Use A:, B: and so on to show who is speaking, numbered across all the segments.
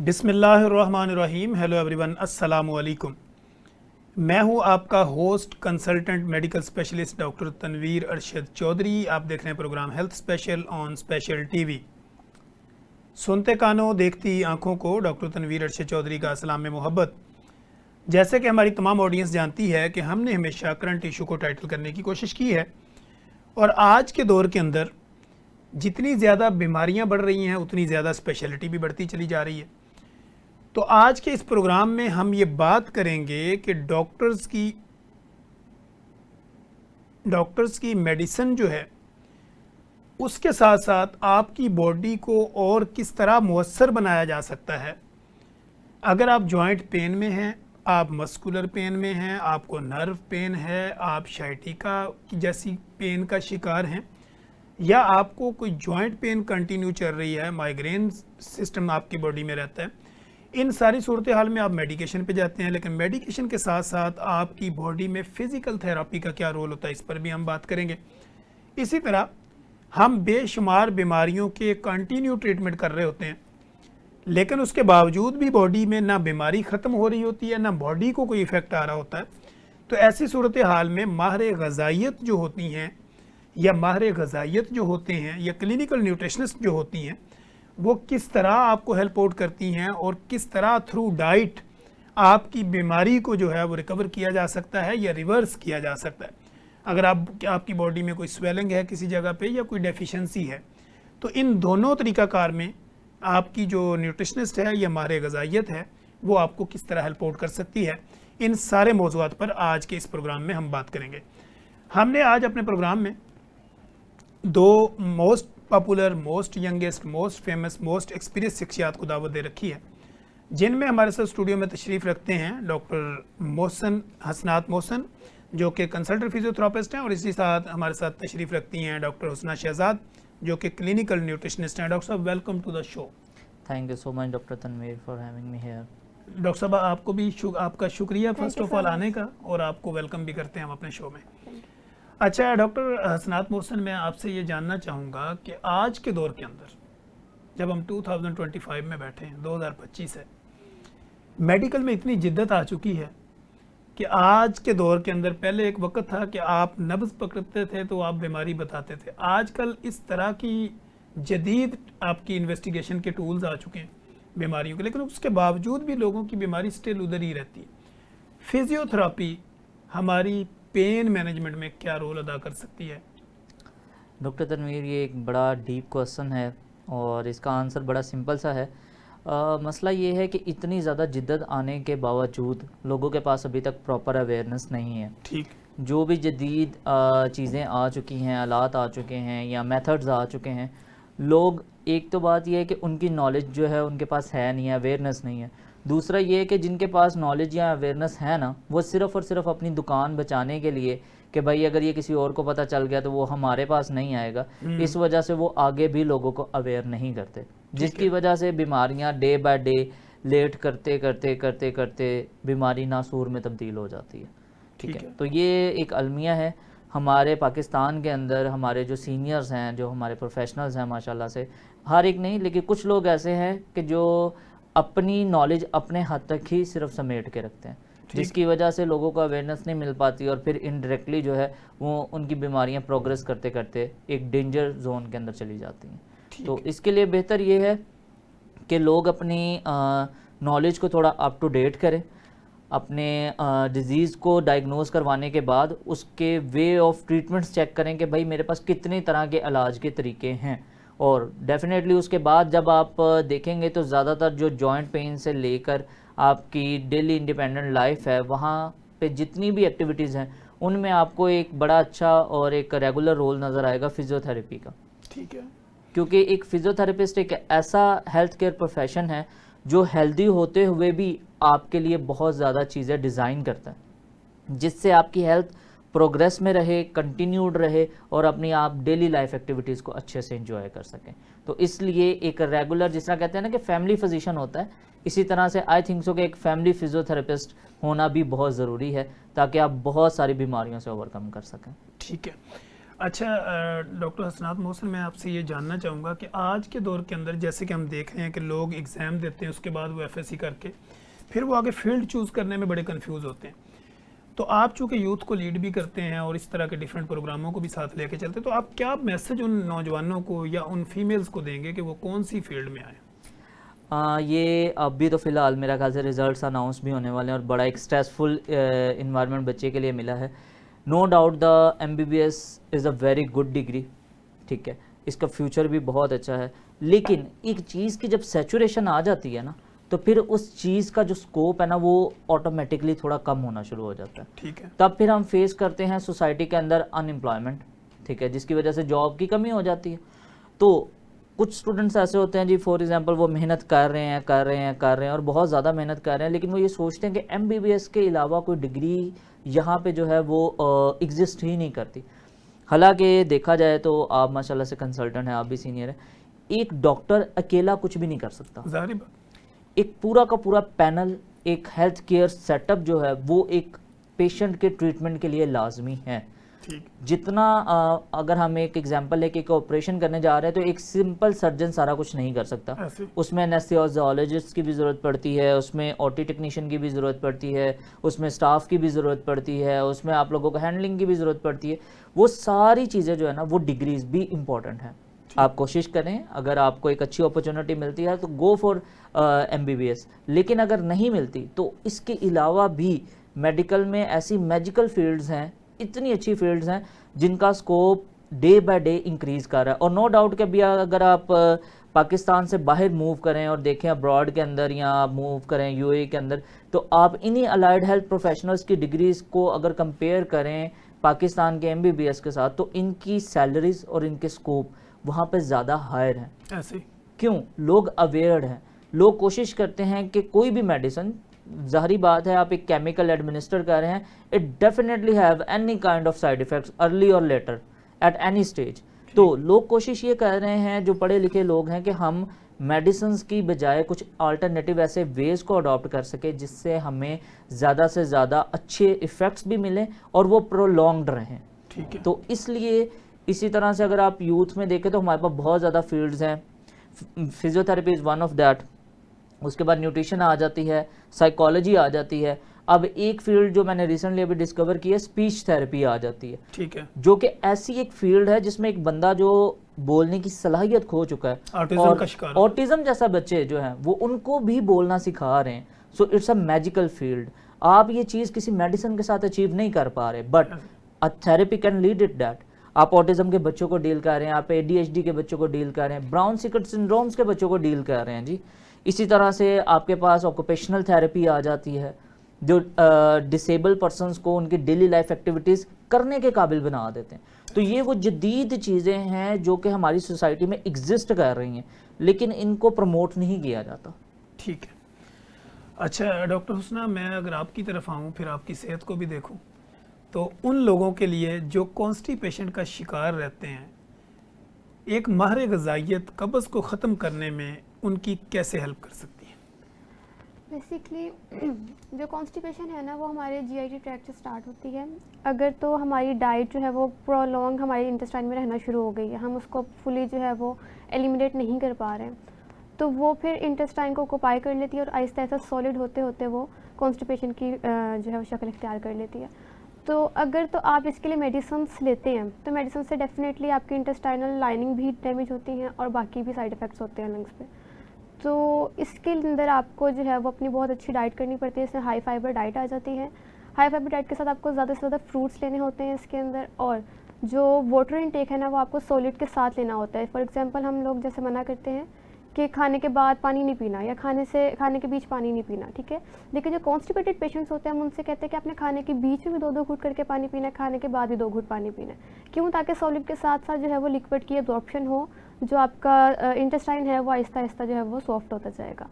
A: बिस्मिल्लाहिर्रहमानिर्रहीम। Hello everyone, अस्सलामु अलैकुम। मैं हूं आपका host consultant medical specialist doctor Tanveer Arshad Chaudhry. आप देख रहे हैं programme health special on special TV. सुनते कानों देखती आंखों को डॉक्टर तनवीर अरशद चौधरी का अस्सलाम में मोहब्बत। जैसे कि हमारी तमाम ऑडियंस जानती है कि हमने हमेशा करंट इशू को टाइटल करने की कोशिश की है, और आज के दौर के अंदर जितनी ज़्यादा बीमारियां बढ़ रही हैं उतनी ज़्यादा स्पेशलिटी भी बढ़ती चली जा रही है। तो आज के इस प्रोग्राम में हम ये बात करेंगे कि डॉक्टर्स की मेडिसिन जो है उसके साथ साथ आपकी बॉडी को और किस तरह मुअस्सर बनाया जा सकता है। अगर आप जॉइंट पेन में हैं, आप मस्कुलर पेन में हैं, आपको नर्व पेन है, आप शाइटिका जैसी पेन का शिकार हैं, या आपको कोई जॉइंट पेन कंटिन्यू चल रही है, माइग्रेन सिस्टम आपकी बॉडी में रहता है, इन सारी सूरत हाल में आप मेडिकेशन पे जाते हैं। लेकिन मेडिकेशन के साथ साथ आपकी बॉडी में फिज़िकल थेरेपी का क्या रोल होता है, इस पर भी हम बात करेंगे। इसी तरह हम बेशुमार बीमारियों के कंटिन्यू ट्रीटमेंट कर रहे होते हैं, लेकिन उसके बावजूद भी बॉडी में ना बीमारी ख़त्म हो रही होती है, ना बॉडी को कोई इफ़ेक्ट आ रहा होता है। तो ऐसी सूरत हाल में माहिर ग़िज़ाइयत जो होती हैं या माहिर ग़िज़ाइयत जो होते हैं या क्लिनिकल न्यूट्रिशनिस्ट जो होती हैं, वो किस तरह आपको हेल्प आउट करती हैं और किस तरह थ्रू डाइट आपकी बीमारी को जो है वो रिकवर किया जा सकता है या रिवर्स किया जा सकता है। अगर आपकी बॉडी में कोई स्वेलिंग है किसी जगह पे या कोई डेफिशिएंसी है, तो इन दोनों तरीक़ाकार में आपकी जो न्यूट्रिशनिस्ट है या माहिर ग़िज़ाइयत है वो आपको किस तरह हेल्प आउट कर सकती है। इन सारे मौज़ूआत पर आज के इस प्रोग्राम में हम बात करेंगे। हमने आज अपने प्रोग्राम में दो most popular, most youngest, most famous, most experience शख्सियात को दावत दे रखी है, जिनमें हमारे साथ स्टूडियो में तशरीफ़ रखते हैं डॉक्टर मोहसन हसनात मोहसन, जो कि कंसल्टेंट फिजियोथेरेपिस्ट हैं, और इसी साथ हमारे साथ तशरीफ़ रखती हैं डॉक्टर हुस्ना शहजाद, जो कि क्लिनिकल न्यूट्रिशनिस्ट हैं। डॉक्टर साहब, welcome to the show.
B: Thank you so much doctor Tanveer for having me here.
A: Doctor साहब, आपको भी आपका शुक्रिया फर्स्ट ऑफ ऑल आने का, और आपको वेलकम भी करते हैं हम अपने शो में। अच्छा डॉक्टर हसनात मोहसन, मैं आपसे ये जानना चाहूँगा कि आज के दौर के अंदर जब हम 2025 में बैठे हैं, 2025 है, मेडिकल में इतनी जिद्दत आ चुकी है कि आज के दौर के अंदर, पहले एक वक्त था कि आप नब्ज़ पकड़ते थे तो आप बीमारी बताते थे, आजकल इस तरह की जदीद आपकी इन्वेस्टिगेशन के टूल्स आ चुके हैं बीमारियों के, लेकिन उसके बावजूद भी लोगों की बीमारी स्टिल उधर ही रहती है। फिजियोथेरेपी हमारी पेन मैनेजमेंट में क्या रोल अदा कर सकती है?
B: डॉक्टर तनवीर, ये एक बड़ा डीप क्वेश्चन है और इसका आंसर बड़ा सिंपल सा है। मसला ये है कि इतनी ज़्यादा जिद्दत आने के बावजूद लोगों के पास अभी तक प्रॉपर अवेयरनेस नहीं है।
A: ठीक।
B: जो भी जदीद चीज़ें आ चुकी हैं, आलात आ चुके हैं या मेथड्स आ चुके हैं, लोग, एक तो बात यह है कि उनकी नॉलेज जो है उनके पास है नहीं है, अवेयरनेस नहीं है। दूसरा ये है कि जिनके पास नॉलेज या अवेयरनेस है ना, वो सिर्फ़ और सिर्फ अपनी दुकान बचाने के लिए कि भाई अगर ये किसी और को पता चल गया तो वो हमारे पास नहीं आएगा, इस वजह से वो आगे भी लोगों को अवेयर नहीं करते, जिसकी वजह से बीमारियां डे बाय डे लेट करते करते करते करते बीमारी नासूर में तब्दील हो जाती है। ठीक है, तो ये एक अलमिया है हमारे पाकिस्तान के अंदर। हमारे जो सीनियर्स हैं, जो हमारे प्रोफेशनल्स हैं, माशाल्लाह से, हर एक नहीं लेकिन कुछ लोग ऐसे हैं कि जो अपनी नॉलेज अपने हद तक ही सिर्फ समेट के रखते हैं, जिसकी वजह से लोगों को अवेयरनेस नहीं मिल पाती और फिर इनडायरेक्टली जो है वो उनकी बीमारियां प्रोग्रेस करते करते एक डेंजर जोन के अंदर चली जाती हैं। तो इसके लिए बेहतर ये है कि लोग अपनी नॉलेज को थोड़ा अप टू डेट करें, अपने डिज़ीज़ को डायग्नोज करवाने के बाद उसके वे ऑफ ट्रीटमेंट्स चेक करें कि भाई मेरे पास कितने तरह के इलाज के तरीके हैं। और डेफिनेटली उसके बाद जब आप देखेंगे तो ज़्यादातर जो जॉइंट पेन से लेकर आपकी डेली इंडिपेंडेंट लाइफ है, वहाँ पे जितनी भी एक्टिविटीज़ हैं उनमें आपको एक बड़ा अच्छा और एक रेगुलर रोल नज़र आएगा फिजियोथेरेपी का।
A: ठीक है,
B: क्योंकि एक फिजियोथेरेपिस्ट एक ऐसा हेल्थ केयर प्रोफेशन है जो हेल्दी होते हुए भी आपके लिए बहुत ज़्यादा चीज़ें डिज़ाइन करता है, जिससे आपकी हेल्थ प्रोग्रेस में रहे, कंटिन्यूड रहे और अपनी आप डेली लाइफ एक्टिविटीज़ को अच्छे से एंजॉय कर सकें। तो इसलिए एक रेगुलर, जिस तरह कहते हैं ना कि फैमिली फिजिशियन होता है, इसी तरह से आई थिंक सो कि एक फैमिली फिजियोथेरेपिस्ट होना भी बहुत ज़रूरी है ताकि आप बहुत सारी बीमारियों से ओवरकम कर सकें।
A: ठीक है। अच्छा डॉक्टर हसनात मोहसिन, मैं आपसे ये जानना चाहूँगा कि आज के दौर के अंदर जैसे कि हम देख रहे हैं कि लोग एग्ज़ाम देते हैं, उसके बाद वो एफएससी करके फिर वो आगे फील्ड चूज़ करने में बड़े कंफ्यूज होते हैं। तो आप चूँकि यूथ को लीड भी करते हैं और इस तरह के डिफरेंट प्रोग्रामों को भी साथ लेके चलते हैं, तो आप क्या मैसेज उन नौजवानों को या उन फीमेल्स को देंगे कि वो कौन सी फील्ड में आए?
B: ये अभी तो फ़िलहाल मेरा ख्याल से रिज़ल्ट्स अनाउंस भी होने वाले हैं और बड़ा एक स्ट्रेसफुल इन्वायरमेंट बच्चे के लिए मिला है। No doubt the MBBS is a very good degree, ठीक है, इसका फ्यूचर भी बहुत अच्छा है, लेकिन एक चीज़ की जब सैचुरेशन आ जाती है ना, तो फिर उस चीज़ का जो स्कोप है ना वो ऑटोमेटिकली थोड़ा कम होना शुरू हो जाता है।
A: ठीक है।
B: तब फिर हम फेस करते हैं सोसाइटी के अंदर अनएम्प्लॉयमेंट, ठीक है, जिसकी वजह से जॉब की कमी हो जाती है। तो कुछ स्टूडेंट्स ऐसे होते हैं जी, फॉर एग्जांपल वो मेहनत कर रहे हैं और बहुत ज़्यादा मेहनत कर रहे हैं, लेकिन वो ये सोचते हैं कि एमबीबीएस के अलावा कोई डिग्री यहाँ पे जो है वो एग्जिस्ट ही नहीं करती। हालांकि देखा जाए तो आप माशाल्लाह से कंसल्टेंट हैं, आप भी सीनियर हैं, एक डॉक्टर अकेला कुछ भी नहीं कर सकता।
A: जाहिर बात।
B: एक पूरा का पूरा पैनल, एक हेल्थ केयर सेटअप जो है वो एक पेशेंट के ट्रीटमेंट के लिए लाजमी है।
A: ठीक।
B: जितना अगर हम एक एग्जांपल लेके एक ऑपरेशन करने जा रहे हैं तो एक सिंपल सर्जन सारा कुछ नहीं कर सकता,
A: ऐसे।
B: उसमें एनेस्थेसियोलॉजिस्ट की भी ज़रूरत पड़ती है, उसमें ओटी टेक्नीशियन की भी ज़रूरत पड़ती है, उसमें स्टाफ की भी ज़रूरत पड़ती है, उसमें आप लोगों को हैंडलिंग की भी ज़रूरत पड़ती है। वो सारी चीज़ें जो है ना वो डिग्रीज भी इम्पॉर्टेंट हैं। आप कोशिश करें, अगर आपको एक अच्छी अपॉर्चुनिटी मिलती है तो गो फॉर एमबीबीएस, लेकिन अगर नहीं मिलती तो इसके अलावा भी मेडिकल में ऐसी मैजिकल फील्ड्स हैं, इतनी अच्छी फील्ड्स हैं जिनका scope day by day increase कर रहा है। और नो डाउट कि अभी अगर आप पाकिस्तान से बाहर मूव करें और देखें अब्रॉड के अंदर या आप मूव करें यूएई के अंदर, तो आप इन्हीं अलाइड हेल्थ प्रोफेशनल्स की डिग्रीज़ को अगर कंपेयर करें पाकिस्तान के एमबीबीएस के साथ, तो इनकी सैलरीज और इनके स्कोप वहाँ पे ज़्यादा हायर हैं।
A: ऐसे।
B: क्यों? लोग अवेयर्ड हैं, लोग कोशिश करते हैं कि कोई भी मेडिसिन, ज़ाहिरी बात है आप एक केमिकल एडमिनिस्टर कर रहे हैं, it definitely have any kind of side effects early और लेटर एट एनी स्टेज। तो लोग कोशिश ये कर रहे हैं, जो पढ़े लिखे लोग हैं, कि हम मेडिसिन की बजाय कुछ अल्टरनेटिव ऐसे वेज को अडॉप्ट कर सके जिससे हमें ज़्यादा से ज़्यादा अच्छे इफ़ेक्ट्स भी मिलें और वो प्रोलॉन्ग्ड रहें।
A: ठीक है।
B: तो इसलिए इसी तरह से अगर आप यूथ में देखें तो हमारे पास बहुत ज़्यादा फील्ड्स हैं। Physiotherapy is one of that, उसके बाद न्यूट्रिशन आ जाती है, साइकोलॉजी आ जाती है। अब एक फील्ड जो मैंने रिसेंटली अभी डिस्कवर की है, स्पीच थेरेपी आ जाती है।
A: ठीक है।
B: जो कि ऐसी एक फील्ड है जिसमें एक बंदा जो बोलने की सलाहियत खो चुका है,
A: ऑटिज्म का शिकार।
B: ऑटिज्म जैसा बच्चे जो हैं वो उनको भी बोलना सिखा रहे हैं। So it's a magical field. आप ये चीज़ किसी मेडिसिन के साथ अचीव नहीं कर पा रहे, but a therapy can lead it that. आप ऑटिज्म के बच्चों को डील कर रहे हैं, आप एडीएचडी के बच्चों को डील कर रहे हैं, ब्राउन सिकट सिंड्रोम्स के बच्चों को डील कर रहे हैं जी। इसी तरह से आपके पास ऑक्यूपेशनल थेरेपी आ जाती है, जो डिसेबल पर्सनस को उनकी डेली लाइफ एक्टिविटीज़ करने के काबिल बना देते हैं। तो ये वो जदीद चीज़ें हैं जो कि हमारी सोसाइटी में एग्जिस्ट कर रही हैं, लेकिन इनको प्रमोट नहीं किया जाता।
A: ठीक है। अच्छा डॉक्टर हुस्ना, मैं अगर आपकी तरफ आऊँ, फिर आपकी सेहत को भी देखूँ, तो उन लोगों के लिए जो कॉन्स्टिपेशन का शिकार रहते हैं, एक माहिर ग़िज़ाइयत कब्ज़ को ख़त्म करने में उनकी कैसे हेल्प कर सकती है?
C: बेसिकली जो कॉन्स्टिपेशन है ना वो हमारे जीआईटी ट्रैक्ट से स्टार्ट होती है। अगर तो हमारी डाइट जो है वो प्रोलॉन्ग हमारे इंटेस्टाइन में रहना शुरू हो गई है, हम उसको फुली जो है वो एलिमिनेट नहीं कर पा रहे हैं, तो वो फिर इंटेस्टाइन को ऑक्यूपाई कर लेती है और आहिस्ता आहिस्ता सॉलिड होते होते वो कॉन्स्टिपेशन की जो है वो शक्ल इख्तियार कर लेती है। तो अगर तो आप इसके लिए मेडिसिन्स लेते हैं तो मेडिसिन से डेफिनेटली आपकी इंटेस्टाइनल लाइनिंग भी डैमेज होती हैं और बाकी भी साइड इफ़ेक्ट्स होते हैं लंग्स पे। तो इसके अंदर आपको जो है वो अपनी बहुत अच्छी डाइट करनी पड़ती है। इसमें हाई फाइबर डाइट आ जाती है। हाई फाइबर डाइट के साथ आपको ज़्यादा से ज़्यादा फ्रूट्स लेने होते हैं इसके अंदर, और जो वाटर इनटेक है ना वो आपको सॉलिड के साथ लेना होता है। फॉर एग्जांपल हम लोग जैसे मना करते हैं कि खाने के बाद पानी नहीं पीना या खाने के बीच पानी नहीं पीना, ठीक है, लेकिन जो कॉन्स्टिपेटेड पेशेंट्स होते हैं हम उनसे कहते हैं कि आपने खाने के बीच में भी 2-2 घूंट करके पानी पीना है, खाने के बाद भी 2 घूंट पानी पीना है। क्यों? ताकि सॉलिड के साथ साथ जो है वो लिक्विड की एब्जॉर्प्शन हो, जो आपका इंटेस्टाइन है वो आहिस्ता आहिस्ता जो है वो सॉफ्ट होता जाएगा।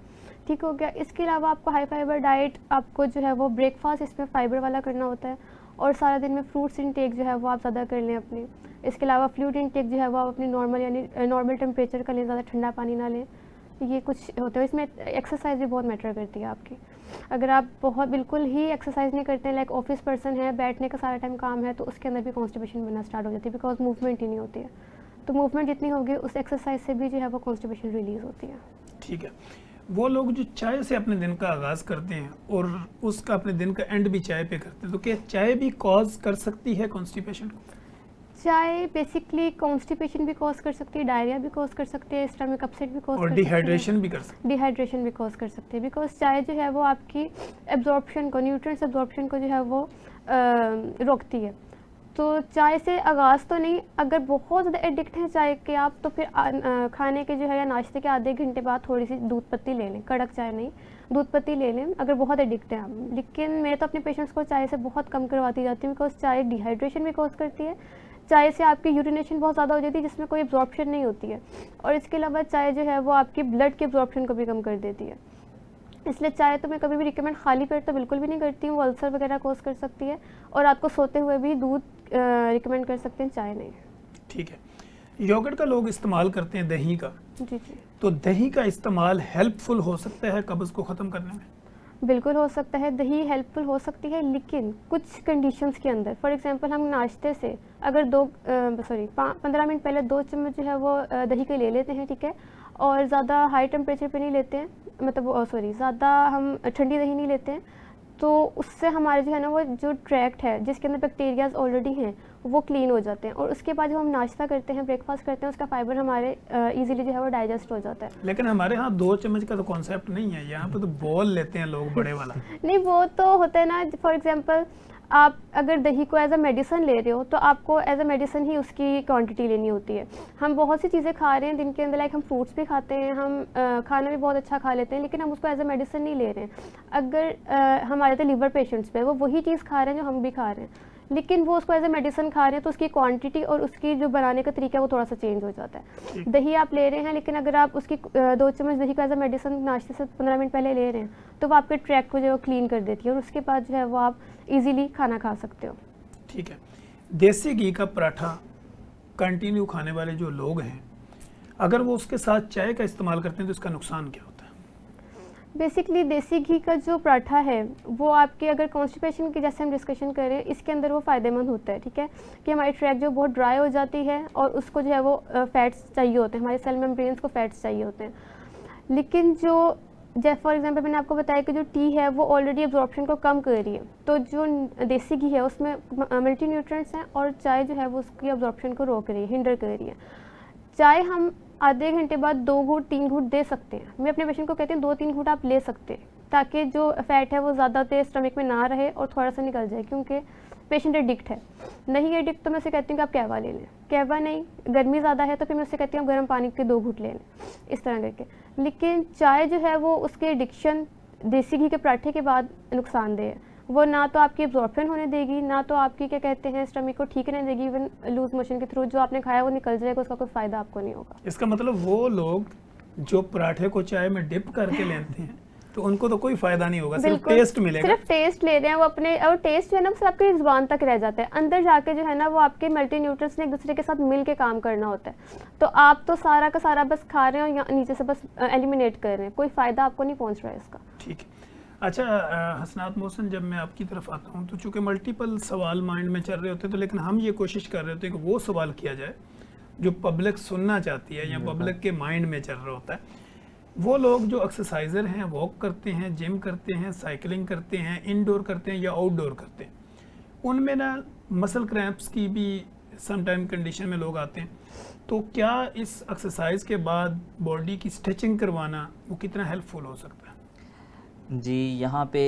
C: ठीक हो गया। इसके अलावा आपको हाई फाइबर डाइट, आपको जो है वो ब्रेकफास्ट इसमें फाइबर वाला करना होता है, और सारा दिन में फ्रूट्स इनटेक जो है वो आप ज़्यादा कर लें अपनी। इसके अलावा फ्लूइड इनटेक जो है वो आप अपनी नॉर्मल यानी नॉर्मल टेम्परेचर का लें, ज़्यादा ठंडा पानी ना लें। ये कुछ होता है। इसमें एक्सरसाइज भी बहुत मैटर करती है आपकी। अगर आप बहुत बिल्कुल ही एक्सरसाइज नहीं करते हैं, लाइक ऑफिस पर्सन है, बैठने का सारा टाइम काम है, तो उसके अंदर भी कॉन्स्टिपेशन बनना स्टार्ट हो जाती है, बिकॉज मूवमेंट ही नहीं होती है। तो मूवमेंट जितनी होगी उस एक्सरसाइज से भी जो है वो कॉन्स्टिपेशन रिलीज होती है।
A: ठीक है। वो लोग जो चाय से अपने दिन का आगाज़ करते हैं और उसका अपने दिन का एंड भी चाय पे करते हैं, तो क्या चाय भी कॉज कर सकती है कॉन्स्टिपेशन को?
C: चाय बेसिकली कॉन्स्टिपेशन भी कॉज कर सकती है, डायरिया भी कॉज कर सकती है, स्टमक अपसेट भी कॉज
A: और
C: कर सकती है,
A: डिहाइड्रेशन भी कर सकती
C: डिहाइड्रेशन भी कॉज कर सकते हैं। बिकॉज चाय जो है वो आपकी एब्जॉर्प्शन को, न्यूट्रिएंट्स एब्जॉर्प्शन को जो है वो रोकती है। तो चाय से आगाज़ तो नहीं, अगर बहुत ज़्यादा एडिक्ट हैं चाय के आप, तो फिर खाने के जो है या नाश्ते के आधे घंटे बाद थोड़ी सी दूध पत्ती ले लें, कड़क चाय नहीं, दूध पत्ती ले लें अगर बहुत एडिक्ट हैं आप। लेकिन मैं तो अपने पेशेंट्स को चाय से बहुत कम करवाती जाती हूँ, बिकॉज चाय डिहाइड्रेशन भी कॉज करती है, चाय से आपकी यूरिनेशन बहुत ज़्यादा हो जाती है जिसमें कोई एब्जॉर्प्शन नहीं होती है, और इसके अलावा चाय जो है वो आपकी ब्लड के एब्जॉर्प्शन को भी कम कर देती है। इसलिए चाय तो मैं कभी भी रिकमेंड खाली पेट तो बिल्कुल भी नहीं करती हूँ, वो अल्सर वगैरह कॉज कर सकती है, और आपको सोते हुए भी दूध रिकमेंड कर सकते हैं, चाय नहीं।
A: ठीक है। योगर्ट का लोग इस्तेमाल करते हैं, दही का,
C: जी जी
A: तो दही का इस्तेमाल हेल्पफुल हो सकता है कब्ज़ को ख़त्म करने में?
C: बिल्कुल हो सकता है, दही हेल्पफुल हो सकती है, लेकिन कुछ कंडीशंस के अंदर। फॉर एग्जांपल हम नाश्ते से अगर 15 मिनट पहले 2 चम्मच जो है वो दही के ले लेते हैं, ठीक है, और ज़्यादा हाई टेम्परेचर पे नहीं लेते हैं, मतलब ज़्यादा हम ठंडी दही नहीं लेते हैं, तो उससे हमारे जो है ना वो जो ट्रैक्ट है जिसके अंदर बैक्टीरियाज ऑलरेडी हैं वो क्लीन हो जाते हैं, और उसके बाद जब हम नाश्ता करते हैं, ब्रेकफास्ट करते हैं, उसका फाइबर हमारे इजीली जो है वो डाइजेस्ट हो जाता है।
A: लेकिन हमारे यहाँ 2 चम्मच का तो कॉन्सेप्ट नहीं है, यहाँ पे तो बॉल लेते हैं लोग बड़े वाला।
C: नहीं, वो तो होता है ना, फॉर एग्जांपल आप अगर दही को एज अ मेडिसिन ले रहे हो तो आपको एज अ मेडिसिन ही उसकी क्वांटिटी लेनी होती है। हम बहुत सी चीज़ें खा रहे हैं दिन के अंदर, लाइक हम फ्रूट्स भी खाते हैं, हम खाना भी बहुत अच्छा खा लेते हैं, लेकिन हम उसको एज अ मेडिसिन नहीं ले रहे हैं। अगर हमारे तो लीवर पेशेंट्स पे वो वही चीज़ खा रहे हैं जो हम भी खा रहे हैं, लेकिन वो उसको एज ए मेडिसिन खा रहे हैं, तो उसकी क्वांटिटी और उसकी जो बनाने का तरीका है वो थोड़ा सा चेंज हो जाता है। दही आप ले रहे हैं, लेकिन अगर आप उसकी 2 चम्मच दही को एज ए मेडिसिन नाश्ते से 15 मिनट पहले ले रहे हैं, तो वो आपके ट्रैक को जो है क्लीन कर देती है, और उसके बाद जो है वो आप इजीली खाना खा सकते हो।
A: ठीक है। देसी घी का पराठा कंटिन्यू खाने वाले जो लोग हैं, अगर वो उसके साथ चाय का इस्तेमाल करते हैं तो इसका नुकसान क्या होता है?
C: बेसिकली देसी घी का जो पराठा है वो आपके अगर कॉन्स्टिपेशन की जैसे हम डिस्कशन करें, इसके अंदर वो फ़ायदेमंद होता है, ठीक है, कि हमारी ट्रैक जो बहुत ड्राई हो जाती है और उसको जो है वो फैट्स चाहिए होते हैं, हमारे सेल मेम्ब्रेन्स को फैट्स चाहिए होते हैं। लेकिन जो जैसे फॉर एग्जांपल मैंने आपको बताया कि जो टी है वो ऑलरेडी एब्जॉर्प्शन को कम कर रही है, तो जो देसी घी है उसमें मल्टी न्यूट्रिएंट्स हैं, और चाय जो है वो उसकी एब्जॉर्प्शन को रोक रही है, हिंडर कर रही है। चाय हम आधे घंटे बाद 2 घूंट 3 घूंट दे सकते हैं। मैं अपने पेशेंट को कहती हूँ 2-3 घूंट आप ले सकते हैं, ताकि जो फैट है वो ज़्यादा देर स्टमक में ना रहे और थोड़ा सा निकल जाए, क्योंकि पेशेंट एडिक्ट है। नहीं एडिक्ट तो मैं उसे कहती हूँ कि आप कहवा ले लें, कहवा नहीं, गर्मी ज़्यादा है तो फिर मैं उससे कहती हूँ गर्म पानी के 2 घूंट ले लें, इस तरह करके। लेकिन चाय जो है वो उसके एडिक्शन देसी घी के पराठे के बाद नुकसानदेह है। वो ना तो आपकी एब्जॉर्प्शन होने देगी, ना तो आपकी क्या कहते हैं स्टमक को ठीक रहने देगी, इवन लूज मोशन के थ्रू जो आपने खाया वो निकल जाएगा, उसका कोई फ़ायदा आपको नहीं होगा।
A: इसका मतलब वो लोग जो पराठे को चाय में डिप करके लेते हैं तो उनको तो कोई फायदा नहीं होगा, सिर्फ टेस्ट मिलेगा।
C: सिर्फ टेस्ट ले रहे हैं वो अपने, और टेस्ट जो है ना वो आपकी जुबान तक रह जाता है, अंदर जाके जो है ना वो आपके मल्टी न्यूट्रिएंट्स ने एक दूसरे के साथ मिल के काम करना होता है। तो आप तो सारा का सारा बस खा रहे हो या नीचे से बस एलिमिनेट कर रहे हैं, कोई फ़ायदा आपको नहीं पहुँच रहा है इसका।
A: ठीक है। अच्छा हसनात मोहसिन, जब मैं आपकी तरफ आता हूँ तो चूँकि मल्टीपल सवाल माइंड में चल रहे होते हैं, तो लेकिन हम ये कोशिश कर रहे होते हैं कि वो सवाल किया जाए जो पब्लिक सुनना चाहती है या पब्लिक के माइंड में चल रहा होता है। वो लोग जो एक्सरसाइजर हैं, वॉक करते हैं, जिम करते हैं, साइकिलिंग करते हैं, इनडोर करते हैं या आउटडोर करते हैं, उनमें ना मसल क्रैम्प्स की भी समटाइम कंडीशन में लोग आते हैं, तो क्या इस एक्सरसाइज के बाद बॉडी की स्ट्रेचिंग करवाना वो कितना हेल्पफुल हो सकता है?
B: जी, यहाँ पे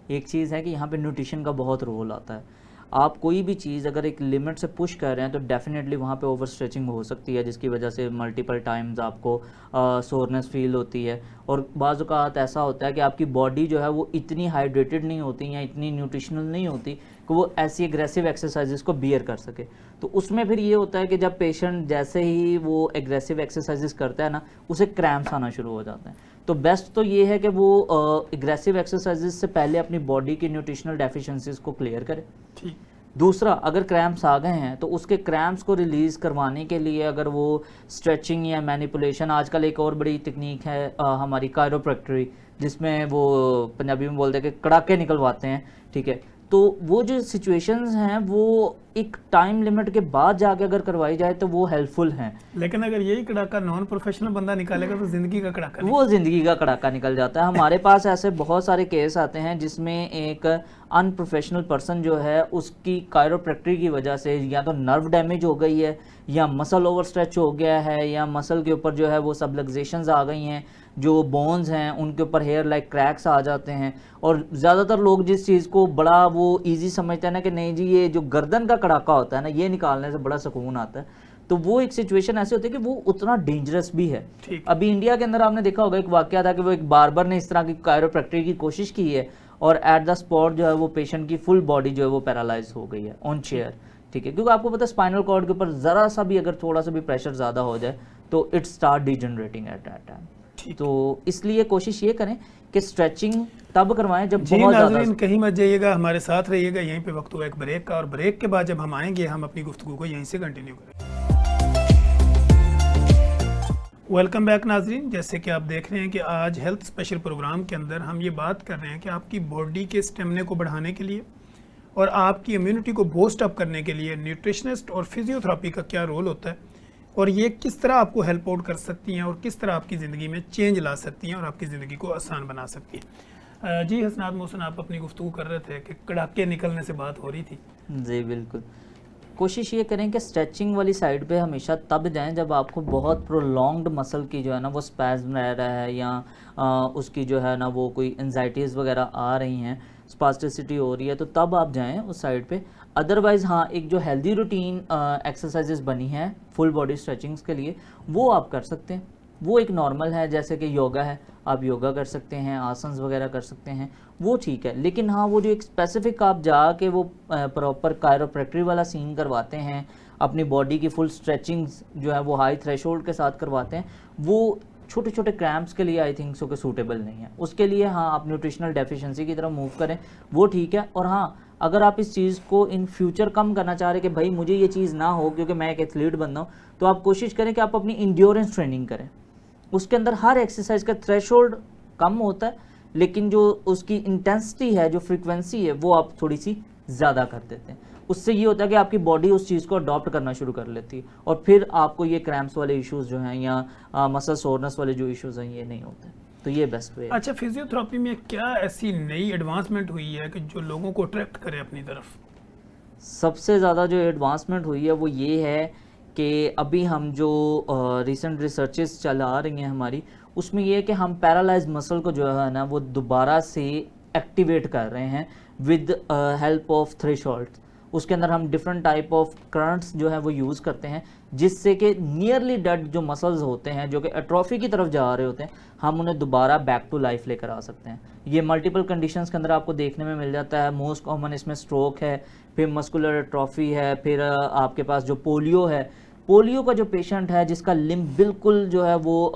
B: एक चीज़ है कि यहाँ पे न्यूट्रिशन का बहुत रोल आता है। आप कोई भी चीज़ अगर एक लिमिट से पुश कर रहे हैं तो डेफिनेटली वहाँ पे ओवर स्ट्रेचिंग हो सकती है, जिसकी वजह से मल्टीपल टाइम्स आपको सोरनेस फील होती है, और बाज़ औक़ात ऐसा होता है कि आपकी बॉडी जो है वो इतनी हाइड्रेटेड नहीं होती या इतनी न्यूट्रिशनल नहीं होती कि वो ऐसी एग्रेसिव एक्सरसाइजेस को बियर कर सके। तो उसमें फिर ये होता है कि जब पेशेंट जैसे ही वो एग्रेसिव एक्सरसाइजेस करता है ना, उसे क्रैम्प्स आना शुरू हो जाते हैं। तो बेस्ट तो ये है कि वो एग्रेसिव एक्सरसाइजेस से पहले अपनी बॉडी की न्यूट्रिशनल डेफिशिएंसीज को क्लियर करे।
A: ठीक।
B: दूसरा, अगर क्रैम्प्स आ गए हैं तो उसके क्रैम्प्स को रिलीज़ करवाने के लिए अगर वो स्ट्रेचिंग या मैनिपुलेशन, आजकल एक और बड़ी तकनीक है हमारी कायरोप्रैक्टरी, जिसमें वो पंजाबी में बोलते हैं कि कड़ाके निकलवाते हैं, ठीक है। तो वो जो सिचुएशंस हैं वो एक टाइम लिमिट के बाद जाके अगर करवाई जाए तो वो हेल्पफुल हैं।
A: लेकिन अगर यही कड़ाका नॉन प्रोफेशनल बंदा निकालेगा तो जिंदगी का कड़ाका
B: वो ज़िंदगी का कड़ाका निकल जाता है। हमारे पास ऐसे बहुत सारे केस आते हैं जिसमें एक अनप्रोफेशनल पर्सन जो है उसकी कायरोप्रैक्टरी की वजह से या तो नर्व डैमेज हो गई है, या मसल ओवर स्ट्रेच हो गया है, या मसल के ऊपर जो है वो सबलक्सेशंस आ गई हैं, जो बोन्स हैं उनके ऊपर हेयर लाइक क्रैक्स आ जाते हैं। और ज़्यादातर लोग जिस चीज़ को बड़ा वो इजी समझते हैं ना कि नहीं जी ये जो गर्दन का कड़ाका होता है ना, ये निकालने से बड़ा सुकून आता है, तो वो एक सिचुएशन ऐसी होती है कि वो उतना डेंजरस भी है। अभी इंडिया के अंदर आपने देखा होगा एक वाकया था कि वो एक बार्बर ने इस तरह की कायरोप्रैक्टरी की कोशिश की है और एट द स्पॉट जो है वो पेशेंट की फुल बॉडी जो है वो पैरालाइज हो गई है ऑन चेयर, ठीक है। क्योंकि आपको पता है स्पाइनल कॉर्ड के ऊपर ज़रा सा भी अगर थोड़ा सा भी प्रेशर ज़्यादा हो जाए तो it start degenerating at that time. तो इसलिए कोशिश ये करें कि स्ट्रेचिंग तब करवाएं जब बहुत ज़्यादा।
A: कहीं मत जाइएगा, हमारे साथ रहिएगा। यहीं पे वक्त हुआ एक ब्रेक का, और ब्रेक के बाद जब हम आएंगे हम अपनी गुफ्तगू को यहीं से कंटिन्यू करेंगे। वेलकम बैक नाजरीन। जैसे कि आप देख रहे हैं कि आज हेल्थ स्पेशल प्रोग्राम के अंदर हम ये बात कर रहे हैं कि आपकी बॉडी के स्टेमिना को बढ़ाने के लिए और आपकी इम्यूनिटी को बूस्ट अप करने के लिए न्यूट्रिशनिस्ट और फिजियोथेरेपी का क्या रोल होता है, और ये किस तरह आपको हेल्प आउट कर सकती हैं और किस तरह आपकी ज़िंदगी में चेंज ला सकती हैं और आपकी ज़िंदगी को आसान बना सकती हैं। जी हसनात मोहसिन, आप अपनी गुफ्तगू कर रहे थे कि कड़ाके निकलने से बात हो रही थी।
B: जी बिल्कुल। कोशिश ये करें कि स्ट्रेचिंग वाली साइड पे हमेशा तब जाएं जब आपको बहुत प्रोलॉन्ग्ड मसल की जो है ना वो स्पैज़म रह रहा है, या उसकी जो है ना वो कोई एंजाइटीज़ वगैरह आ रही हैं, स्पास्टिसिटी हो रही है, तो तब आप जाएं उस साइड पे। अदरवाइज़ हाँ, एक जो हेल्दी रूटीन एक्सरसाइजेज बनी हैं फुल बॉडी स्ट्रेचिंग्स के लिए वो आप कर सकते हैं। वो एक नॉर्मल है, जैसे कि योगा है, आप योगा कर सकते हैं, आसन्स वगैरह कर सकते हैं, वो ठीक है। लेकिन हाँ, वो जो एक स्पेसिफिक आप जाके वो प्रॉपर कायरोप्रैक्टरी वाला सीन करवाते हैं, अपनी बॉडी की फुल स्ट्रेचिंग्स जो है वो हाई थ्रेशोल्ड के साथ करवाते हैं, वो छोटे छोटे क्रैम्प्स के लिए आई थिंक सो के सूटेबल नहीं है। उसके लिए हाँ, आप न्यूट्रिशनल डेफिशिएंसी की तरफ मूव करें, वो ठीक है। और हाँ, अगर आप इस चीज़ को इन फ्यूचर कम करना चाह रहे कि भाई मुझे ये चीज़ ना हो क्योंकि मैं एक एथलीट बन रहा हूँ, तो आप कोशिश करें कि आप अपनी इंड्योरेंस ट्रेनिंग करें। उसके अंदर हर एक्सरसाइज का थ्रेशोल्ड कम होता है, लेकिन जो उसकी इंटेंसिटी है, जो फ्रीक्वेंसी है, वो आप थोड़ी सी ज़्यादा कर देते हैं। उससे ये होता है कि आपकी बॉडी उस चीज़ को अडॉप्ट करना शुरू कर लेती है और फिर आपको ये क्रैम्प्स वाले इश्यूज़ जो हैं या मसल सोरनेस वाले जो इश्यूज़ हैं ये नहीं होते। तो ये बेस्ट वे है।
A: अच्छा, फिजियोथेरेपी में क्या ऐसी नई एडवांसमेंट हुई है कि जो लोगों को अट्रैक्ट करे अपनी तरफ?
B: सबसे ज़्यादा जो एडवांसमेंट हुई है वो ये है कि अभी हम जो रिसेंट रिसर्चेस चला रही हैं हमारी, उसमें ये है कि हम पैरालाइज मसल को जो है ना वो दोबारा से एक्टिवेट कर रहे हैं विद हेल्प ऑफ थ्रेशोल्ड। उसके अंदर हम डिफरेंट टाइप ऑफ करंट्स जो है वो यूज़ करते हैं, जिससे कि नियरली डेड जो मसल्स होते हैं जो कि एट्रोफी की तरफ जा रहे होते हैं, हम उन्हें दोबारा बैक टू लाइफ लेकर आ सकते हैं। ये मल्टीपल कंडीशंस के अंदर आपको देखने में मिल जाता है। मोस्ट कॉमन इसमें स्ट्रोक है, फिर मस्कुलर एट्रोफी है, फिर आपके पास जो पोलियो है, पोलियो का जो पेशेंट है जिसका लिम्ब बिल्कुल जो है वो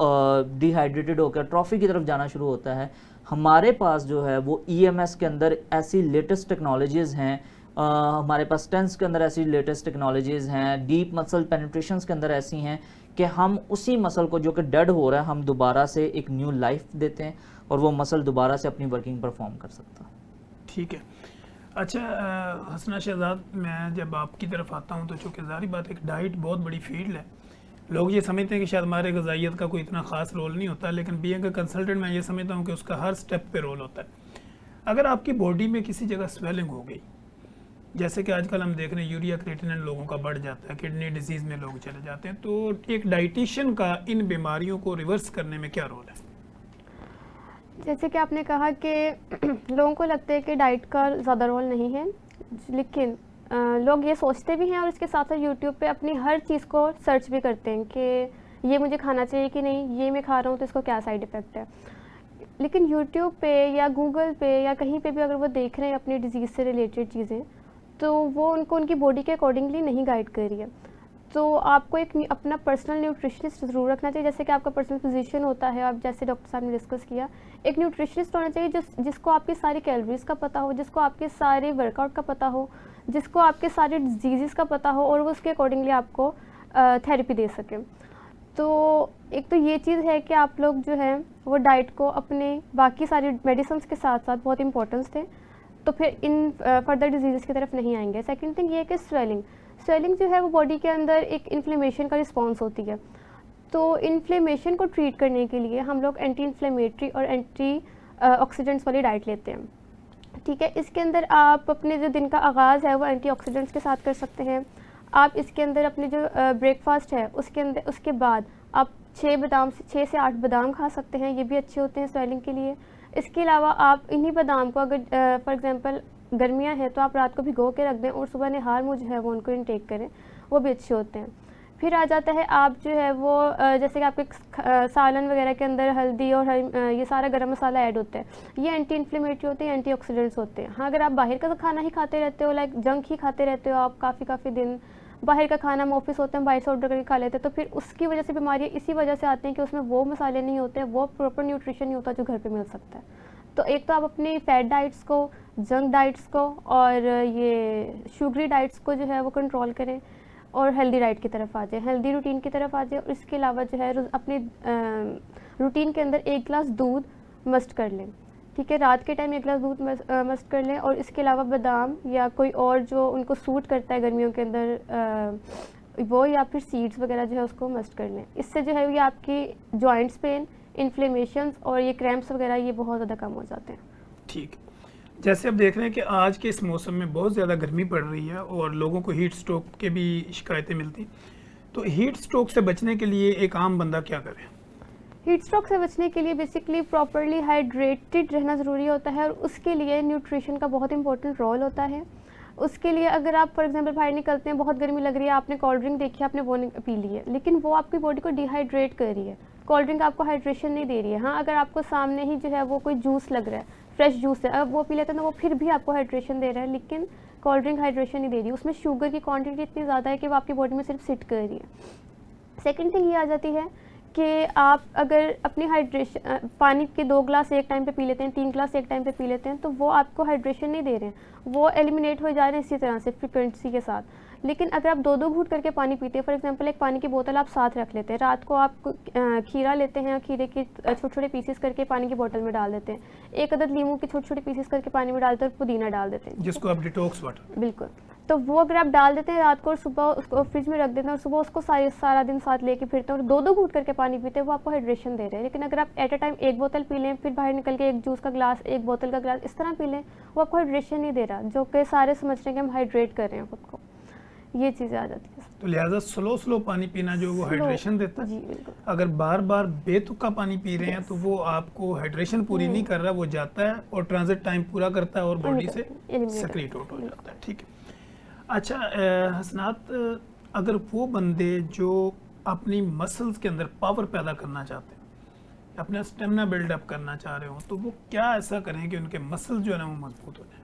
B: डिहाइड्रेटेड होकर एट्रोफी की तरफ जाना शुरू होता है, हमारे पास जो है वो EMS के अंदर ऐसी लेटेस्ट टेक्नोलॉजीज़ हैं, हमारे पास स्टेंट्स के अंदर ऐसी लेटेस्ट टेक्नोलॉजीज़ हैं, डीप मसल पेनिट्रेशंस के अंदर ऐसी हैं कि हम उसी मसल को जो कि डेड हो रहा है हम दोबारा से एक न्यू लाइफ देते हैं और वो मसल दोबारा से अपनी वर्किंग परफॉर्म कर सकता है।
A: ठीक है। अच्छा हसना शहजाद, मैं जब आपकी तरफ आता हूँ तो चूँकि ज़ाहिर बात एक डाइट बहुत बड़ी फील्ड है, लोग ये समझते हैं कि शायद हमारे ग़िज़ाइयत का कोई इतना ख़ास रोल नहीं होता, लेकिन बीइंग अ कंसल्टेंट मैं ये समझता हूँ कि उसका हर स्टेप पे रोल होता है। अगर आपकी बॉडी में किसी जगह स्वेलिंग हो गई, जैसे कि आजकल हम देख रहे हैं यूरिया क्रिएटिनिन लोगों का बढ़ जाता है, किडनी डिजीज़ में लोग चले जाते हैं, तो एक डाइटिशियन का इन बीमारियों को रिवर्स करने में क्या रोल है?
C: जैसे कि आपने कहा कि लोगों को लगता है कि डाइट का ज़्यादा रोल नहीं है, लेकिन लोग ये सोचते भी हैं और इसके साथ साथ यूट्यूब पे अपनी हर चीज़ को सर्च भी करते हैं कि ये मुझे खाना चाहिए कि नहीं, ये मैं खा रहा हूँ तो इसको क्या साइड इफ़ेक्ट है। लेकिन यूट्यूब पे या गूगल पे या कहीं पे भी अगर वो देख रहे हैं अपनी डिजीज़ से रिलेटेड चीज़ें, तो वो उनको उनकी बॉडी के अकॉर्डिंगली नहीं गाइड कर रही है। तो आपको एक अपना पर्सनल न्यूट्रिशनिस्ट ज़रूर रखना चाहिए, जैसे कि आपका पर्सनल फिजिशियन होता है, अब जैसे डॉक्टर साहब ने डिस्कस किया, एक न्यूट्रिशनिस्ट होना चाहिए जिसको आपकी सारी कैलोरीज़ का पता हो, जिसको आपके सारे वर्कआउट का पता हो, जिसको आपके सारे डिजीज़ का पता हो और वो उसके अकॉर्डिंगली आपको थेरेपी दे सके। तो एक तो ये चीज़ है कि आप लोग जो है वो डाइट को अपने बाकी सारी मेडिसिन के साथ साथ बहुत इंपॉर्टेंस दें, तो फिर इन फर्दर डिजीज़ की तरफ नहीं आएंगे। सेकंड थिंग ये है कि स्वेलिंग जो है वो बॉडी के अंदर एक इन्फ्लेमेशन का रिस्पॉन्स होती है। तो इन्फ्लेमेशन को ट्रीट करने के लिए हम लोग एंटी इन्फ्लेमेटरी और एंटी ऑक्सीडेंट्स वाली डाइट लेते हैं, ठीक है। इसके अंदर आप अपने जो दिन का आगाज़ है वो एंटीऑक्सीडेंट्स के साथ कर सकते हैं। आप इसके अंदर अपने जो ब्रेकफास्ट है उसके बाद आप 6 से 8 बादाम खा सकते हैं, ये भी अच्छे होते हैं स्वेलिंग के लिए। इसके अलावा आप इन्हीं बादाम को अगर फॉर एग्जांपल गर्मियां हैं तो आप रात को भिगो के रख दें और सुबह नहार मुँह जो है वो उनको इनटेक करें, वो भी अच्छे होते हैं। फिर आ जाता है आप जो है वो जैसे कि आपके सालन वगैरह के अंदर हल्दी और ये सारा गरम मसाला ऐड होता है, ये एंटी इन्फ्लेमेटरी होते हैं, एंटीऑक्सीडेंट्स होते हैं। हाँ, अगर आप बाहर का खाना ही खाते रहते हो, लाइक जंक ही खाते रहते हो, आप काफ़ी दिन बाहर का खाना हम ऑफिस होते हैं बाहर से ऑर्डर करके खा लेते हैं, तो फिर उसकी वजह से बीमारियाँ इसी वजह से आती हैं कि उसमें वो मसाले नहीं होते हैं, वो प्रॉपर न्यूट्रिशन नहीं होता जो घर पर मिल सकता है। तो एक तो आप अपनी फैट डाइट्स को, जंक डाइट्स को और ये शुगरी डाइट्स को जो है वो कंट्रोल करें और हेल्दी डाइट की तरफ आ जाए, हेल्दी रूटीन की तरफ आ जाए। और इसके अलावा जो है अपने रूटीन के अंदर 1 गिलास दूध मस्ट कर लें, ठीक है। रात के टाइम 1 गिलास दूध मस्ट कर लें और इसके अलावा बादाम या कोई और जो उनको सूट करता है गर्मियों के अंदर वो, या फिर सीड्स वगैरह जो है उसको मस्ट कर लें। इससे जो है ये आपकी जॉइंट्स पेन, इन्फ्लेमेशंस और ये क्रैम्प्स वगैरह ये बहुत ज़्यादा कम हो जाते हैं।
A: ठीक। जैसे अब देख रहे हैं कि आज के इस मौसम में बहुत ज़्यादा गर्मी पड़ रही है और लोगों को हीट स्ट्रोक के भी शिकायतें मिलती, तो हीट स्ट्रोक से बचने के लिए एक आम बंदा क्या करे?
C: हीट स्ट्रोक से बचने के लिए बेसिकली प्रॉपरली हाइड्रेटेड रहना ज़रूरी होता है और उसके लिए न्यूट्रिशन का बहुत इंपॉर्टेंट रोल होता है। उसके लिए अगर आप फॉर एग्जांपल बाहर निकलते हैं, बहुत गर्मी लग रही है, आपने कोल्ड ड्रिंक देखी, आपने वो पी ली है, लेकिन वो आपकी बॉडी को डिहाइड्रेट कर रही है, कोल्ड ड्रिंक आपको हाइड्रेशन नहीं दे रही है। हाँ, अगर आपको सामने ही जो है वो कोई जूस लग रहा है, फ्रेश जूस है, अब वो पी लेते हैं तो वो फिर भी आपको हाइड्रेशन दे रहा है, लेकिन कोल्ड ड्रिंक हाइड्रेशन नहीं दे रही, उसमें शुगर की क्वांटिटी इतनी ज़्यादा है कि वो आपकी बॉडी में सिर्फ सिट कर रही है। सेकंड थिंग ये आ जाती है कि आप अगर अपनी हाइड्रेशन पानी के 2 गिलास एक टाइम पे पी लेते हैं, 3 गिलास एक टाइम पे पी लेते हैं, तो वो आपको हाइड्रेशन नहीं दे रहे हैं, वो एलिमिनेट हो जा रहे हैं इसी तरह से फ्रिक्वेंसी के साथ। लेकिन अगर आप 2-2 घूंट करके पानी पीते हैं, फॉर एग्जांपल एक पानी की बोतल आप साथ रख लेते हैं, रात को आप खीरा लेते हैं, खीरे के छोटे-छोटे पीसेस करके पानी की बोतल में डाल देते हैं, एक अदद लीमू के छोटे-छोटे पीसेस करके पानी में डालते हैं और पुदीना डाल देते हैं,
A: जिसको आप डिटॉक्स वाटर।
C: बिल्कुल। तो वो अगर आप डाल देते हैं रात को और सुबह उसको फ्रिज में रख देते हैं और सुबह उसको सारा दिन साथ लेके फिरते हैं और 2-2 घूंट करके पानी पीते हैं, वो आपको हाइड्रेशन दे रहे हैं। लेकिन अगर आप एट अ टाइम 1 बोतल पी लें, फिर बाहर निकल के 1 जूस का गिलास, 1 बोतल का गिलास इस तरह पी लें, वो आपको हाइड्रेशन नहीं दे रहा, जो कि सारे समझ रहे हैं कि हम हाइड्रेट कर रहे हैं खुद को, ये चीज़ें आ जाती है।
A: तो लिहाजा स्लो पानी पीना जो वो हाइड्रेशन देता है।
C: जी बिल्कुल।
A: अगर बार बेतुका पानी पी रहे हैं तो वो आपको हाइड्रेशन पूरी नहीं कर रहा, वो जाता है और ट्रांजिट टाइम पूरा करता है और बॉडी से सेक्रेट आउट हो जाता है। ठीक है। अच्छा हसनात, अगर वो बंदे जो अपनी मसल्स के अंदर पावर पैदा करना चाहते हैं, अपना स्टेमिना बिल्डअप करना चाह रहे हो, तो वो क्या ऐसा करें कि उनके मसल्स जो है ना वो मजबूत हो जाए?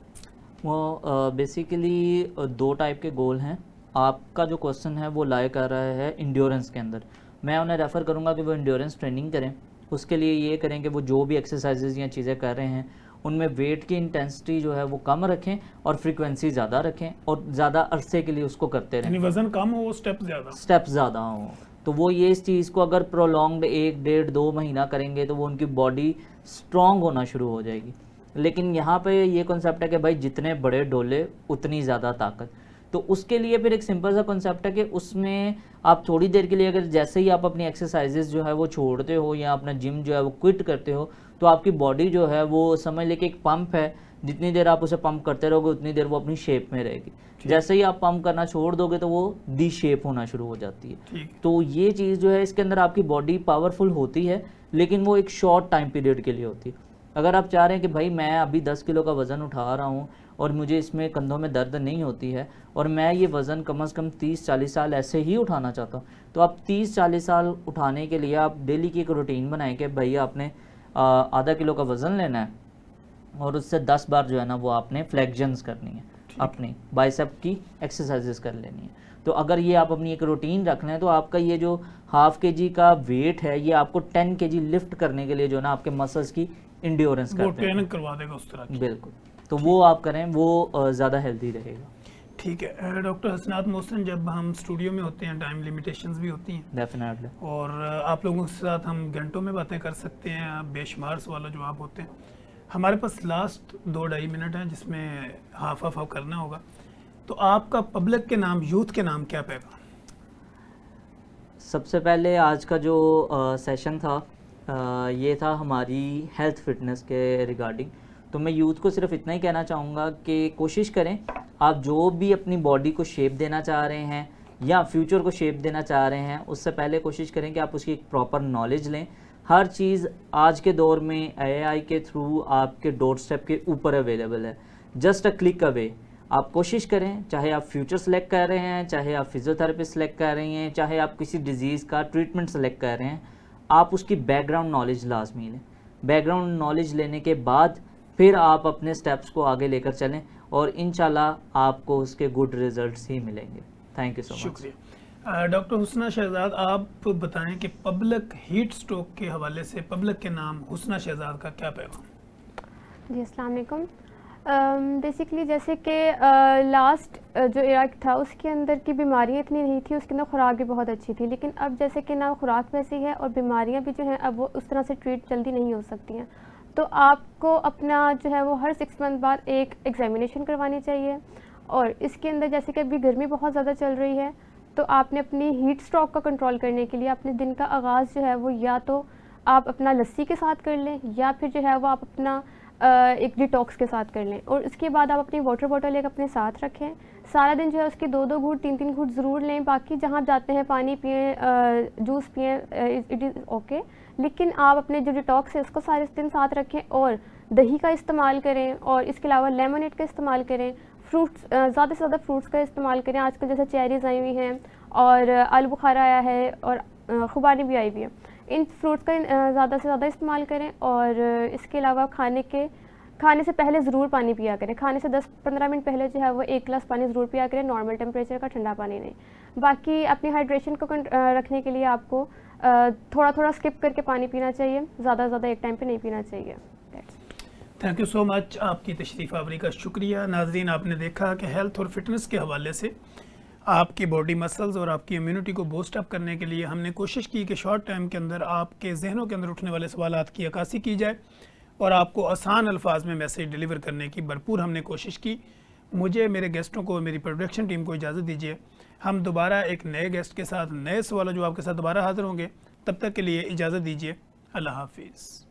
B: वो बेसिकली 2 टाइप के गोल हैं। आपका जो क्वेश्चन है वो लाए कर रहा है इंड्योरेंस के अंदर। मैं उन्हें रेफ़र करूँगा कि वो इंड्योरेंस ट्रेनिंग करें। उसके लिए ये करें कि वो जो भी एक्सरसाइजेज या चीज़ें कर रहे हैं उनमें वेट की इंटेंसिटी जो है वो कम रखें और फ्रीक्वेंसी ज़्यादा रखें और ज़्यादा अरसे के लिए उसको करते रहें।
A: वज़न कम हो, स्टेप
B: ज़्यादा हो, तो वो ये इस चीज़ को अगर प्रोलॉन्ग्ड 1, 1.5, 2 महीना करेंगे तो वो उनकी बॉडी स्ट्रॉन्ग होना शुरू हो जाएगी। लेकिन यहाँ पे ये कॉन्सेप्ट है कि भाई जितने बड़े डोले उतनी ज़्यादा ताकत। तो उसके लिए फिर एक सिंपल सा कॉन्सेप्ट है कि उसमें आप थोड़ी देर के लिए अगर जैसे ही आप अपनी एक्सरसाइजेज जो है वो छोड़ते हो या अपना जिम जो है वो क्विट करते हो, तो आपकी बॉडी जो है वो समझ ले कि एक पंप है, जितनी देर आप उसे पंप करते रहोगे उतनी देर वो अपनी शेप में रहेगी। जैसे ही आप पंप करना छोड़ दोगे तो वो दी शेप होना शुरू हो जाती है। तो ये चीज़ जो है इसके अंदर आपकी बॉडी पावरफुल होती है, लेकिन वो एक शॉर्ट टाइम पीरियड के लिए होती है। अगर आप चाह रहे हैं कि भाई मैं अभी 10 किलो का वज़न उठा रहा हूँ और मुझे इसमें कंधों में दर्द नहीं होती है और मैं ये वज़न कम से कम 30-40 साल ऐसे ही उठाना चाहता हूँ, तो आप 30-40 साल उठाने के लिए आप डेली की एक रूटीन बनाएं कि भैया आपने आधा किलो का वज़न लेना है और उससे 10 बार जो है ना वो आपने फ्लेक्शंस करनी है, अपनी बाइसेप की एक्सरसाइजेस कर लेनी है। तो अगर ये आप अपनी एक रूटीन रख लें तो आपका ये जो ½ kg का वेट है ये आपको 10 kg लिफ्ट करने के लिए जो ना आपके मसल्स की इंड्योरेंस करते हैं,
A: ट्रेनिंग करवा देगा उस तरह की।
B: बिल्कुल। तो वो आप करें, वो ज़्यादा हेल्दी रहेगा।
A: ठीक है डॉक्टर हसनात मोहसिन, जब हम स्टूडियो में होते हैं टाइम लिमिटेशंस भी होती हैं
B: डेफिनेटली।
A: और आप लोगों के साथ हम घंटों में बातें कर सकते हैं, बेशुमार सवाल जवाब होते हैं। हमारे पास लास्ट 2-2.5 मिनट हैं जिसमें हाफ करना होगा, तो आपका पब्लिक के नाम, यूथ के नाम क्या पैगा?
B: सबसे पहले आज का जो सेशन था ये था हमारी हेल्थ फिटनेस के रिगार्डिंग। तो मैं यूथ को सिर्फ इतना ही कहना चाहूँगा कि कोशिश करें, आप जो भी अपनी बॉडी को शेप देना चाह रहे हैं या फ्यूचर को शेप देना चाह रहे हैं, उससे पहले कोशिश करें कि आप उसकी एक प्रॉपर नॉलेज लें। हर चीज़ आज के दौर में एआई के थ्रू आपके डोर स्टेप के ऊपर अवेलेबल है, जस्ट अ क्लिक अवे। आप कोशिश करें, चाहे आप फ्यूचर सेलेक्ट कर रहे हैं, चाहे आप फिजियोथेरेपी सेलेक्ट कर रही हैं, चाहे आप किसी डिजीज़ का ट्रीटमेंट सेलेक्ट कर रहे हैं, आप उसकी बैकग्राउंड नॉलेज लाजमी लें। बैकग्राउंड नॉलेज लेने के बाद फिर आप अपने स्टेप्स को आगे लेकर चलें और इंशाल्लाह आपको उसके गुड रिजल्ट्स ही मिलेंगे। Thank you so much.
A: शुक्रिया। डॉक्टर हुस्ना शहजाद, आप बताएं कि पब्लिक हीट स्ट्रोक के हवाले से पब्लिक के नाम हुस्ना शहजाद का क्या पैगाम?
C: जी अस्सलाम वालेकुम। बेसिकली जैसे कि लास्ट जो इराक था उसके अंदर की बीमारियां इतनी नहीं थी, उसके अंदर खुराक भी बहुत अच्छी थी, लेकिन अब जैसे कि ना खुराक वैसी है और बीमारियां भी जो हैं अब वो उस तरह से ट्रीट जल्दी नहीं हो सकती हैं। तो आपको अपना जो है वो हर 6 मंथ बाद एक एग्जामिनेशन करवानी चाहिए। और इसके अंदर जैसे कि अभी गर्मी बहुत ज़्यादा चल रही है, तो आपने अपनी हीट स्ट्रोक का कंट्रोल करने के लिए अपने दिन का आगाज़ जो है वो या तो आप अपना लस्सी के साथ कर लें या फिर जो है वो आप अपना एक डिटॉक्स के साथ कर लें। और इसके बाद आप अपनी वाटर बॉटल एक अपने साथ रखें, सारा दिन जो है उसके 2-2 घूंट 3-3 घूंट ज़रूर लें। बाकी जहाँ जाते हैं पानी पिएँ, जूस पिएँ, इट इज़ ओके, लेकिन आप अपने जो डिटॉक्स है उसको सारे दिन साथ रखें और दही का इस्तेमाल करें और इसके अलावा लेमनेड का इस्तेमाल करें। फ्रूट्स, ज़्यादा से ज़्यादा फ्रूट्स का इस्तेमाल करें। आजकल जैसे चेरीज़ आई हुई हैं और आलू बुखारा आया है और खुबानी भी आई हुई है, इन फ्रूट्स का ज़्यादा से ज़्यादा इस्तेमाल करें। और इसके अलावा खाने से पहले ज़रूर पानी पिया करें। खाने से 10-15 मिनट पहले जो है वो 1 गिलास पानी ज़रूर पिया करें, नॉर्मल टेम्परेचर का, ठंडा पानी नहीं। बाकी अपनी हाइड्रेशन को रखने के लिए आपको थोड़ा थोड़ा स्किप करके पानी पीना चाहिए, ज़्यादा एक टाइम पे नहीं पीना चाहिए।
A: थैंक यू सो मच, आपकी तशरीफ़ आवरी का शुक्रिया। नाज़रीन, आपने देखा कि हेल्थ और फिटनेस के हवाले से आपकी बॉडी मसल्स और आपकी इम्यूनिटी को बूस्ट अप करने के लिए हमने कोशिश की कि शॉर्ट टाइम के अंदर आपके जहनों के अंदर उठने वाले सवालात की अक्कासी की जाए और आपको आसान अल्फाज में मैसेज डिलीवर करने की भरपूर हमने कोशिश की। मुझे, मेरे गेस्टों को, मेरी प्रोडक्शन टीम को इजाज़त दीजिए। हम दोबारा एक नए गेस्ट के साथ, नए सवाल जवाब के साथ दोबारा हाज़िर होंगे। तब तक के लिए इजाज़त दीजिए। अल्लाह हाफिज़।